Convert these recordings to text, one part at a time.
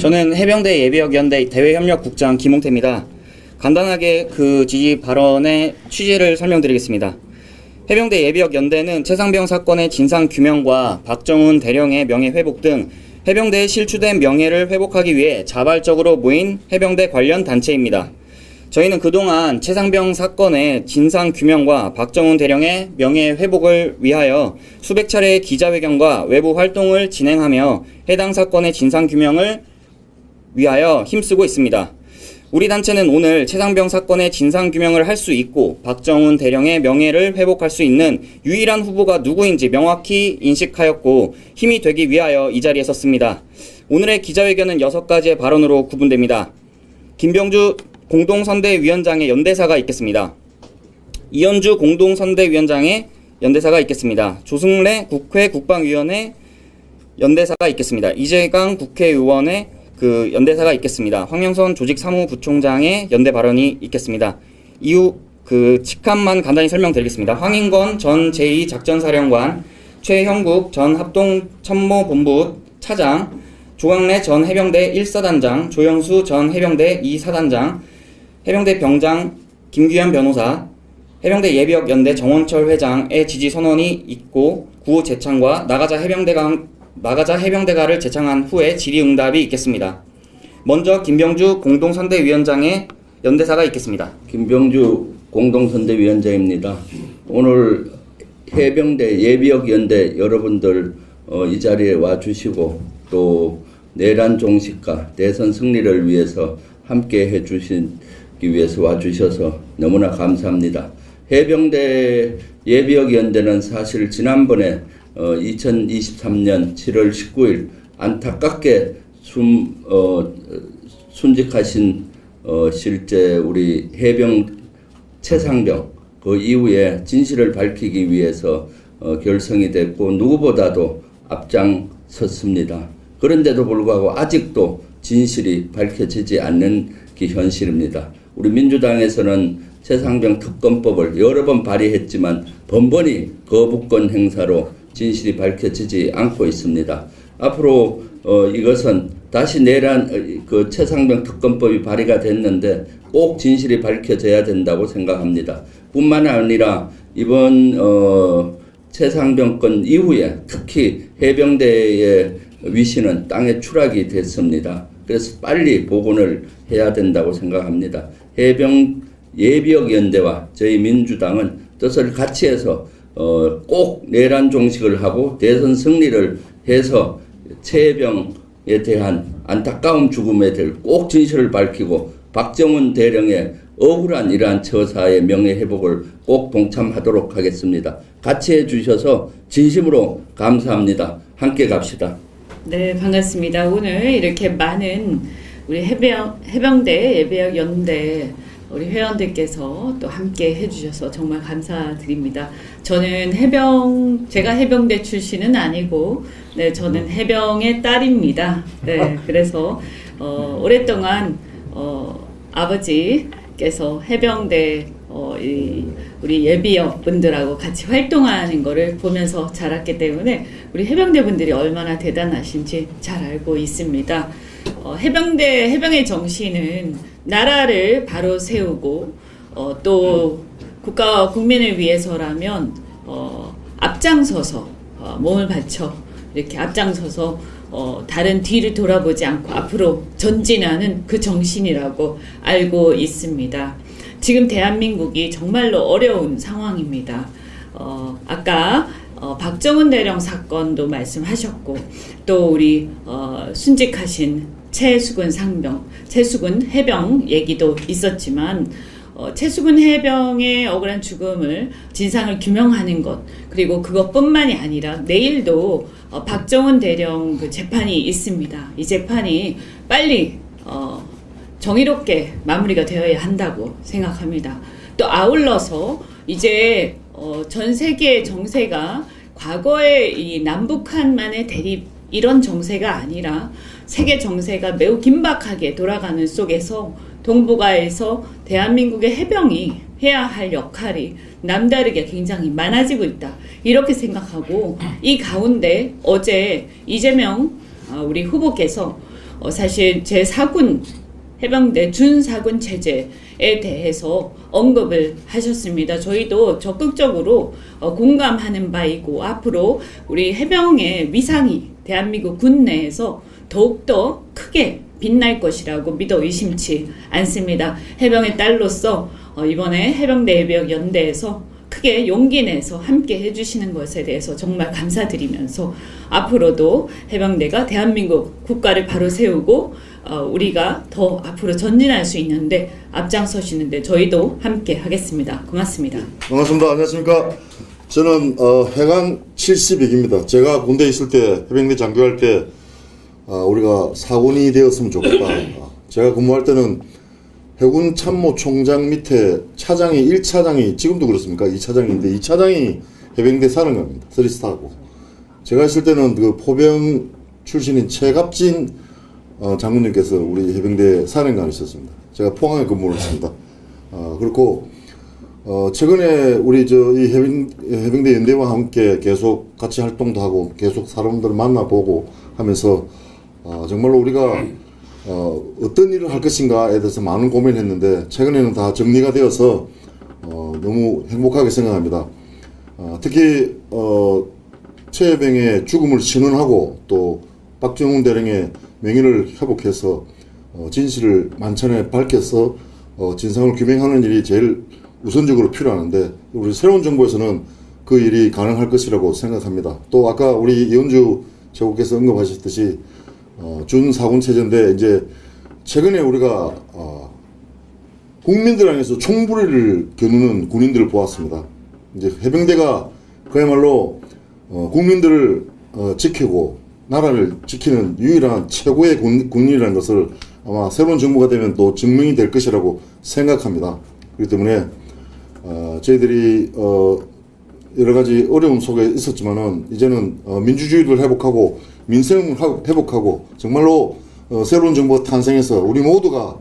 저는 해병대 예비역연대 대외협력국장 김홍태입니다. 간단하게 그 지지 발언의 취지를 설명드리겠습니다. 해병대 예비역연대는 최상병 사건의 진상규명과 박정훈 대령의 명예회복 등 해병대에 실추된 명예를 회복하기 위해 자발적으로 모인 해병대 관련 단체입니다. 저희는 그동안 최상병 사건의 진상규명과 박정훈 대령의 명예회복을 위하여 수백 차례의 기자회견과 외부 활동을 진행하며 해당 사건의 진상규명을 위하여 힘쓰고 있습니다. 우리 단체는 오늘 최상병 사건의 진상규명을 할 수 있고 박정훈 대령의 명예를 회복할 수 있는 유일한 후보가 누구인지 명확히 인식하였고 힘이 되기 위하여 이 자리에 섰습니다. 오늘의 기자회견은 6가지의 발언으로 구분됩니다. 김병주 공동선대위원장의 연대사가 있겠습니다. 이현주 공동선대위원장의 연대사가 있겠습니다. 조승래 국회 국방위원회 연대사가 있겠습니다. 이재강 국회의원의 연대사가 있겠습니다. 황영선 조직사무부총장의 연대 발언이 있겠습니다. 이후 직함만 간단히 설명드리겠습니다. 황인건 전 제2작전사령관, 최형국 전 합동참모본부 차장, 조광래 전 해병대 1사단장, 조영수 전 해병대 2사단장, 해병대 병장 김규현 변호사, 해병대 예비역연대 정원철 회장의 지지 선언이 있고 구호 재창과 나가자 해병대가를 재창한 후에 질의응답이 있겠습니다. 먼저 김병주 공동선대위원장의 연대사가 있겠습니다. 김병주 공동선대위원장입니다. 오늘 해병대 예비역연대 여러분들 이 자리에 와주시고 또 내란 종식과 대선 승리를 위해서 함께 해주시기 위해서 와주셔서 너무나 감사합니다. 해병대 예비역연대는 사실 지난번에 2023년 7월 19일 안타깝게 순직하신 실제 우리 해병 최상병 그 이후에 진실을 밝히기 위해서 결성이 됐고 누구보다도 앞장섰습니다. 그런데도 불구하고 아직도 진실이 밝혀지지 않는 게 현실입니다. 우리 민주당에서는 최상병 특검법을 여러 번 발의했지만 번번이 거부권 행사로 진실이 밝혀지지 않고 있습니다. 앞으로 이것은 다시 내란 최상병 특검법이 발의가 됐는데 꼭 진실이 밝혀져야 된다고 생각합니다. 뿐만 아니라 이번 최상병 건 이후에 특히 해병대의 위신은 땅에 추락이 됐습니다. 그래서 빨리 복원을 해야 된다고 생각합니다. 해병 예비역연대와 저희 민주당은 뜻을 같이 해서 꼭 내란 종식을 하고 대선 승리를 해서 최해병에 대한 안타까운 죽음에 대해 꼭 진실을 밝히고 박정훈 대령의 억울한 이러한 처사의 명예회복을 꼭 동참하도록 하겠습니다. 같이 해주셔서 진심으로 감사합니다. 함께 갑시다. 네, 반갑습니다. 오늘 이렇게 많은 우리 해병대 예비역연대 우리 회원들께서 또 함께 해주셔서 정말 감사드립니다. 저는 제가 해병대 출신은 아니고, 네, 저는 해병의 딸입니다. 네, 그래서, 오랫동안, 아버지께서 해병대, 우리 예비역 분들하고 같이 활동하는 거를 보면서 자랐기 때문에 우리 해병대 분들이 얼마나 대단하신지 잘 알고 있습니다. 해병의 정신은 나라를 바로 세우고 또 국가와 국민을 위해서라면 앞장서서 몸을 바쳐 이렇게 앞장서서 다른 뒤를 돌아보지 않고 앞으로 전진하는 그 정신이라고 알고 있습니다. 지금 대한민국이 정말로 어려운 상황입니다. 아까 박정훈 대령 사건도 말씀하셨고 또 우리 순직하신 최수근 해병 얘기도 있었지만 최수근 해병의 억울한 죽음을 진상을 규명하는 것 그리고 그것뿐만이 아니라 내일도 박정훈 대령 그 재판이 있습니다. 이 재판이 빨리 정의롭게 마무리가 되어야 한다고 생각합니다. 또 아울러서 이제 전 세계의 정세가 과거의 이 남북한만의 대립 이런 정세가 아니라 세계 정세가 매우 긴박하게 돌아가는 속에서 동북아에서 대한민국의 해병이 해야 할 역할이 남다르게 굉장히 많아지고 있다. 이렇게 생각하고 이 가운데 어제 이재명 우리 후보께서 사실 제4군 해병대 준사군 체제에 대해서 언급을 하셨습니다. 저희도 적극적으로 공감하는 바이고 앞으로 우리 해병의 위상이 대한민국 군 내에서 더욱더 크게 빛날 것이라고 믿어 의심치 않습니다. 해병의 딸로서 이번에 해병대 예비역 연대에서 크게 용기 내서 함께 해주시는 것에 대해서 정말 감사드리면서 앞으로도 해병대가 대한민국 국가를 바로 세우고 우리가 더 앞으로 전진할 수 있는데 앞장서시는데 저희도 함께 하겠습니다. 고맙습니다. 반갑습니다. 안녕하십니까. 저는 해관 72기입니다. 제가 군대에 있을 때 해병대 장교할 때 우리가 사군이 되었으면 좋겠다. 제가 근무할 때는 해군 참모총장 밑에 차장이 1차장이 지금도 그렇습니까? 2차장인데 2차장이 해병대 사령관입니다. 3스타고. 제가 있을 때는 그 포병 출신인 최갑진 장군님께서 우리 해병대 사령관이 있었습니다. 제가 포항에 근무를 했습니다. 그렇고 최근에 우리 이 해병대 연대와 함께 계속 같이 활동도 하고 계속 사람들을 만나보고 하면서 정말로 우리가 어떤 일을 할 것인가에 대해서 많은 고민을 했는데 최근에는 다 정리가 되어서 너무 행복하게 생각합니다. 특히 최혜병의 죽음을 신원하고 또 박정훈 대령의 명예를 회복해서 진실을 만천에 밝혀서 진상을 규명하는 일이 제일 우선적으로 필요하는데 우리 새로운 정부에서는 그 일이 가능할 것이라고 생각합니다. 또 아까 우리 이현주 최고께서 언급하셨듯이 준사군 체제인데 이제 최근에 우리가 국민들 안에서 총부리를 겨누는 군인들을 보았습니다. 이제 해병대가 그야말로 국민들을 지키고 나라를 지키는 유일한 최고의 군인이라는 것을 아마 새로운 정부가 되면 또 증명이 될 것이라고 생각합니다. 그렇기 때문에 저희들이 여러 가지 어려움 속에 있었지만은 이제는 민주주의를 회복하고 민생을 회복하고 정말로 새로운 정부가 탄생해서 우리 모두가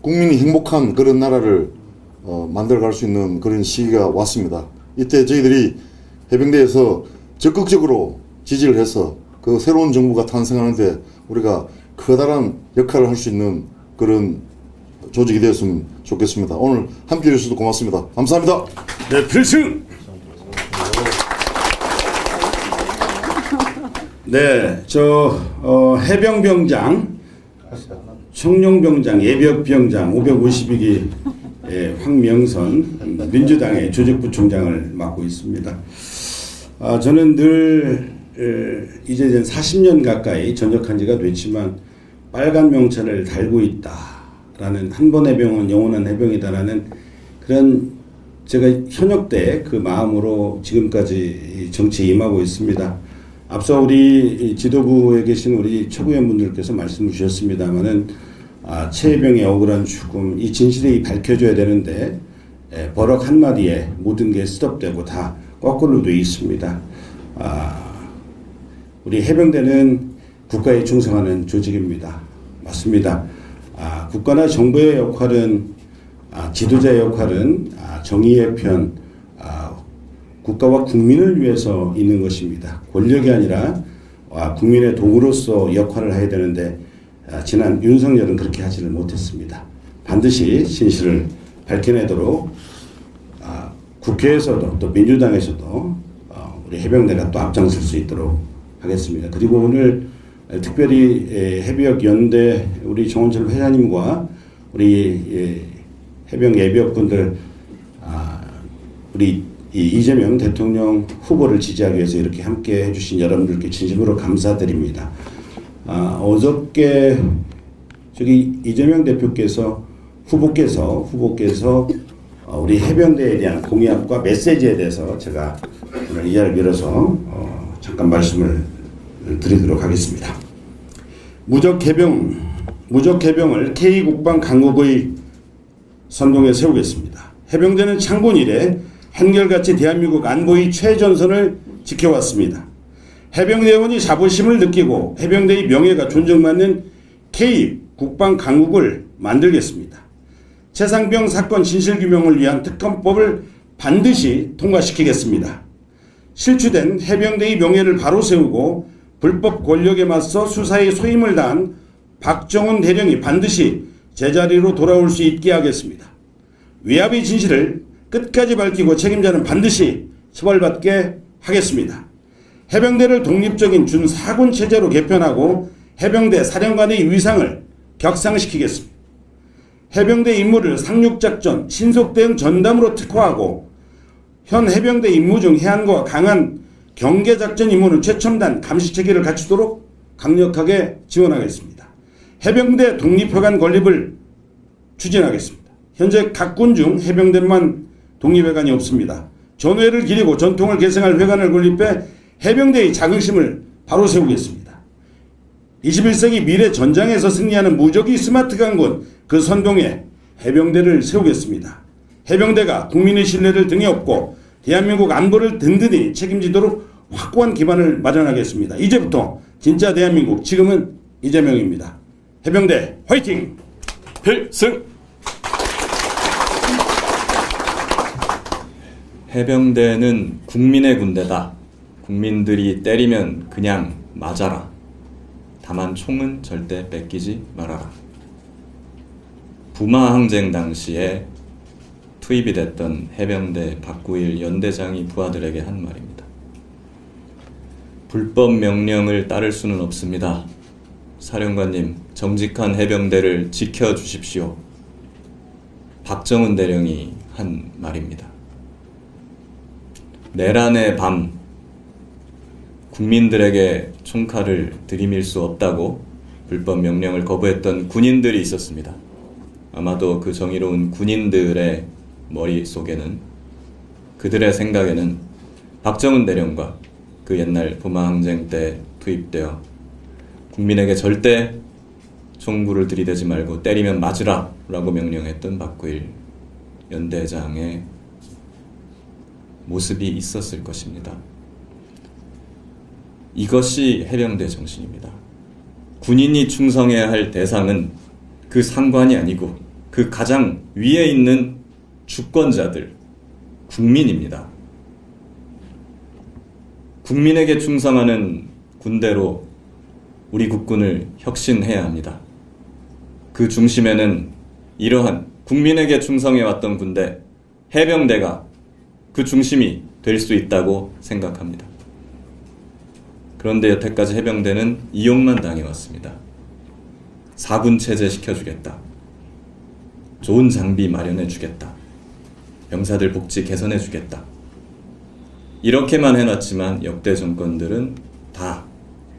국민이 행복한 그런 나라를 만들어갈 수 있는 그런 시기가 왔습니다. 이때 저희들이 해병대에서 적극적으로 지지를 해서 그 새로운 정부가 탄생하는데 우리가 커다란 역할을 할 수 있는 그런 조직이 되었으면 좋겠습니다. 오늘 함께해 주셔서 고맙습니다. 감사합니다. 네, 필승! 네, 해병병장, 청룡병장, 예비역병장 552기 황명선 민주당의 조직부총장을 맡고 있습니다. 저는 늘 이제 40년 가까이 전역한 지가 됐지만 빨간 명찰을 달고 있다라는 한 번 해병은 영원한 해병이다라는 그런 제가 현역 때 그 마음으로 지금까지 정치에 임하고 있습니다. 앞서 우리 지도부에 계신 우리 최고위원분들께서 말씀을 주셨습니다마는 최혜병의 억울한 죽음 이 진실이 밝혀져야 되는데 버럭 한마디에 모든 게 스톱되고 다 거꾸로 돼 있습니다. 우리 해병대는 국가에 충성하는 조직입니다. 맞습니다. 국가나 정부의 역할은 지도자의 역할은 정의의 편, 국가와 국민을 위해서 있는 것입니다. 권력이 아니라 국민의 도구로서 역할을 해야 되는데 지난 윤석열은 그렇게 하지를 못했습니다. 반드시 진실을 밝혀내도록 국회에서도 또 민주당에서도 우리 해병대가 또 앞장설 수 있도록 하겠습니다. 그리고 오늘 특별히 해병 연대 우리 정원철 회장님과 우리 해병 예비역분들 우리 이재명 대통령 후보를 지지하기 위해서 이렇게 함께 해주신 여러분들께 진심으로 감사드립니다. 어저께 저기 이재명 대표께서 후보께서 우리 해병대에 대한 공약과 메시지에 대해서 제가 오늘 이 자리를 빌어서 잠깐 말씀을 드리도록 하겠습니다. 무적 해병을 K국방 강국의 선동에 세우겠습니다. 해병대는 창군 이래 한결같이 대한민국 안보의 최전선을 지켜왔습니다. 해병대원이 자부심을 느끼고 해병대의 명예가 존중받는 K국방 강국을 만들겠습니다. 최상병 사건 진실규명을 위한 특검법을 반드시 통과시키겠습니다. 실추된 해병대의 명예를 바로 세우고 불법 권력에 맞서 수사에 소임을 다한 박정훈 대령이 반드시 제자리로 돌아올 수 있게 하겠습니다. 위압의 진실을 끝까지 밝히고 책임자는 반드시 처벌받게 하겠습니다. 해병대를 독립적인 준사군 체제로 개편하고 해병대 사령관의 위상을 격상시키겠습니다. 해병대 임무를 상륙작전, 신속대응 전담으로 특화하고 현 해병대 임무 중 해안과 강한 경계작전 임무는 최첨단 감시체계를 갖추도록 강력하게 지원하겠습니다. 해병대 독립회관 건립을 추진하겠습니다. 현재 각 군 중 해병대만 독립회관이 없습니다. 전회를 기리고 전통을 계승할 회관을 건립해 해병대의 자긍심을 바로 세우겠습니다. 21세기 미래 전장에서 승리하는 무적의 스마트 강군 그 선동에 해병대를 세우겠습니다. 해병대가 국민의 신뢰를 등에 업고 대한민국 안보를 든든히 책임지도록 확고한 기반을 마련하겠습니다. 이제부터 진짜 대한민국, 지금은 이재명입니다. 해병대 화이팅! 필승! 해병대는 국민의 군대다. 국민들이 때리면 그냥 맞아라. 다만 총은 절대 뺏기지 말아라. 부마 항쟁 당시에 투입이 됐던 해병대 박구일 연대장이 부하들에게 한 말입니다. 불법 명령을 따를 수는 없습니다. 사령관님, 정직한 해병대를 지켜주십시오. 박정훈 대령이 한 말입니다. 내란의 밤, 국민들에게 총칼을 들이밀 수 없다고 불법 명령을 거부했던 군인들이 있었습니다. 아마도 그 정의로운 군인들의 머릿속에는, 그들의 생각에는 박정훈 대령과 그 옛날 부마항쟁 때 투입되어 국민에게 절대 총구를 들이대지 말고 때리면 맞으라 라고 명령했던 박구일 연대장의 모습이 있었을 것입니다. 이것이 해병대 정신입니다. 군인이 충성해야 할 대상은 그 상관이 아니고 그 가장 위에 있는 주권자들, 국민입니다. 국민에게 충성하는 군대로 우리 국군을 혁신해야 합니다. 그 중심에는 이러한 국민에게 충성해왔던 군대, 해병대가 그 중심이 될 수 있다고 생각합니다. 그런데 여태까지 해병대는 이용만 당해왔습니다. 사군 체제 시켜주겠다. 좋은 장비 마련해주겠다. 병사들 복지 개선해주겠다. 이렇게만 해놨지만 역대 정권들은 다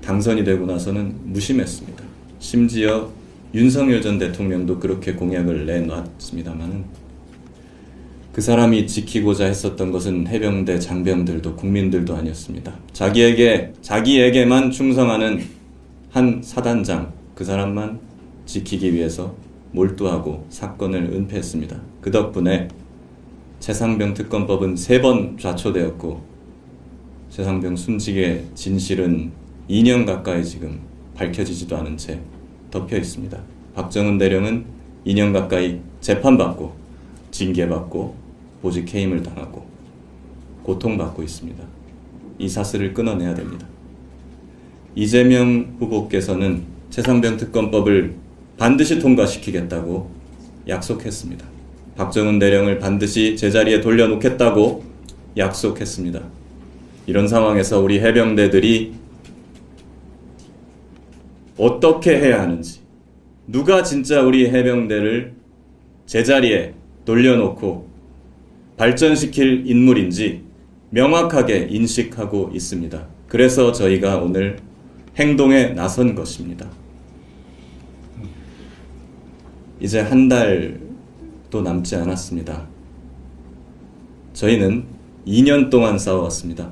당선이 되고 나서는 무심했습니다. 심지어 윤석열 전 대통령도 그렇게 공약을 내놨습니다마는 그 사람이 지키고자 했었던 것은 해병대 장병들도 국민들도 아니었습니다. 자기에게만 충성하는 한 사단장, 그 사람만 지키기 위해서 몰두하고 사건을 은폐했습니다. 그 덕분에 최상병 특검법은 3번 좌초되었고 최상병 순직의 진실은 2년 가까이 지금 밝혀지지도 않은 채 덮여 있습니다. 박정훈 대령은 2년 가까이 재판받고 징계받고 보직 해임을 당하고 고통받고 있습니다. 이 사슬을 끊어내야 됩니다. 이재명 후보께서는 최상병 특검법을 반드시 통과시키겠다고 약속했습니다. 박정훈 대령을 반드시 제자리에 돌려놓겠다고 약속했습니다. 이런 상황에서 우리 해병대들이 어떻게 해야 하는지, 누가 진짜 우리 해병대를 제자리에 돌려놓고 발전시킬 인물인지 명확하게 인식하고 있습니다. 그래서 저희가 오늘 행동에 나선 것입니다. 이제 한 달도 남지 않았습니다. 저희는 2년 동안 싸워왔습니다.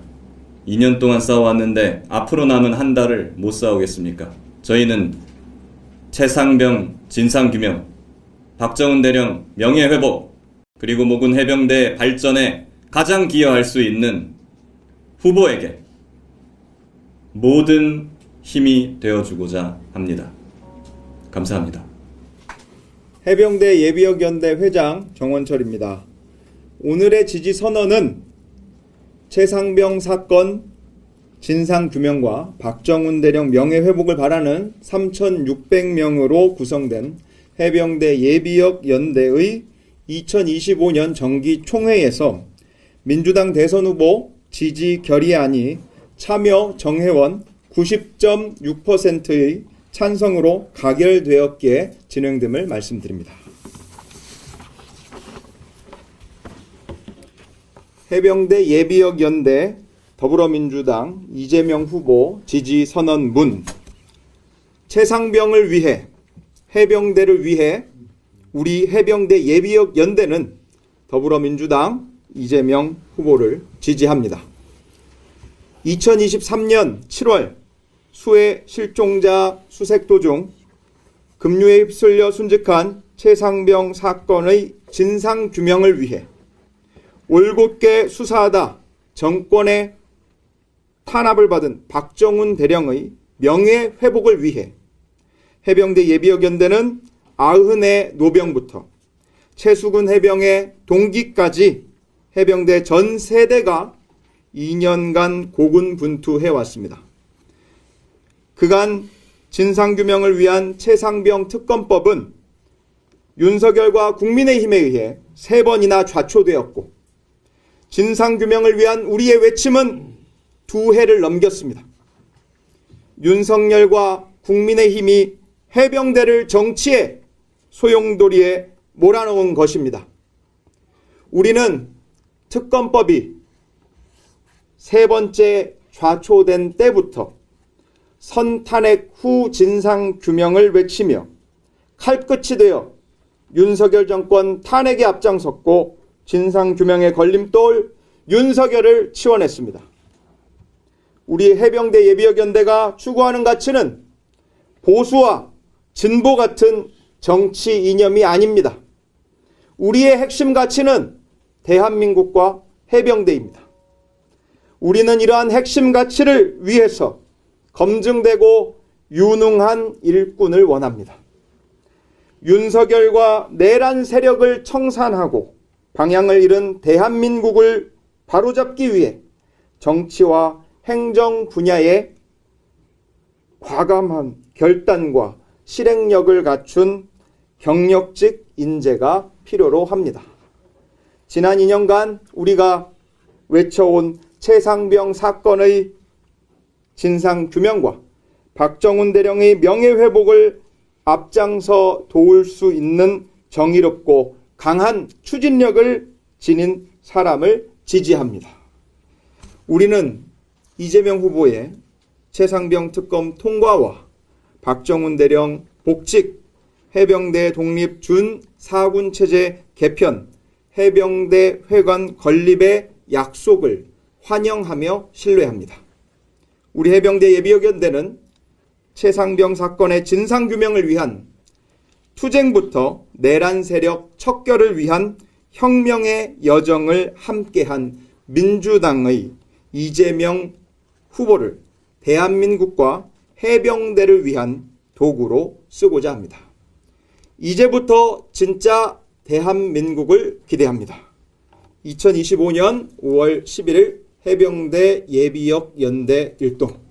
2년 동안 싸워왔는데 앞으로 남은 한 달을 못 싸우겠습니까? 저희는 최상병 진상규명, 박정훈 대령 명예회복, 그리고 모군 해병대 발전에 가장 기여할 수 있는 후보에게 모든 힘이 되어주고자 합니다. 감사합니다. 해병대 예비역연대 회장 정원철입니다. 오늘의 지지 선언은 최상병 사건 진상규명과 박정훈 대령 명예회복을 바라는 3,600명으로 구성된 해병대 예비역 연대의 2025년 정기총회에서 민주당 대선 후보 지지 결의안이 참여 정회원 90.6%의 찬성으로 가결되었기에 진행됨을 말씀드립니다. 해병대 예비역 연대 더불어민주당 이재명 후보 지지 선언문. 최상병을 위해, 해병대를 위해 우리 해병대 예비역 연대는 더불어민주당 이재명 후보를 지지합니다. 2023년 7월 수해 실종자 수색 도중 급류에 휩쓸려 순직한 최상병 사건의 진상규명을 위해 올곧게 수사하다 정권의 탄압을 받은 박정훈 대령의 명예회복을 위해 해병대 예비역 연대는 아흔의 노병부터 최수근 해병의 동기까지 해병대 전 세대가 2년간 고군분투해왔습니다. 그간 진상규명을 위한 최상병 특검법은 윤석열과 국민의힘에 의해 3번이나 좌초되었고 진상규명을 위한 우리의 외침은 2해를 넘겼습니다. 윤석열과 국민의힘이 해병대를 정치의 소용돌이에 몰아넣은 것입니다. 우리는 특검법이 3번째 좌초된 때부터 선탄핵 후 진상규명을 외치며 칼끝이 되어 윤석열 정권 탄핵에 앞장섰고 진상규명의 걸림돌 윤석열을 치원했습니다. 우리 해병대 예비역 연대가 추구하는 가치는 보수와 진보 같은 정치 이념이 아닙니다. 우리의 핵심 가치는 대한민국과 해병대입니다. 우리는 이러한 핵심 가치를 위해서 검증되고 유능한 일꾼을 원합니다. 윤석열과 내란 세력을 청산하고 방향을 잃은 대한민국을 바로잡기 위해 정치와 행정 분야에 과감한 결단과 실행력을 갖춘 경력직 인재가 필요로 합니다. 지난 2년간 우리가 외쳐온 최상병 사건의 진상규명과 박정훈 대령의 명예회복을 앞장서 도울 수 있는 정의롭고 강한 추진력을 지닌 사람을 지지합니다. 우리는 이재명 후보의 최상병 특검 통과와 박정훈 대령 복직, 해병대 독립 준 4군 체제 개편, 해병대 회관 건립의 약속을 환영하며 신뢰합니다. 우리 해병대 예비역 연대는 최상병 사건의 진상규명을 위한 투쟁부터 내란 세력 척결을 위한 혁명의 여정을 함께한 민주당의 이재명 후보를 대한민국과 해병대를 위한 도구로 쓰고자 합니다. 이제부터 진짜 대한민국을 기대합니다. 2025년 5월 11일 해병대 예비역 연대 일동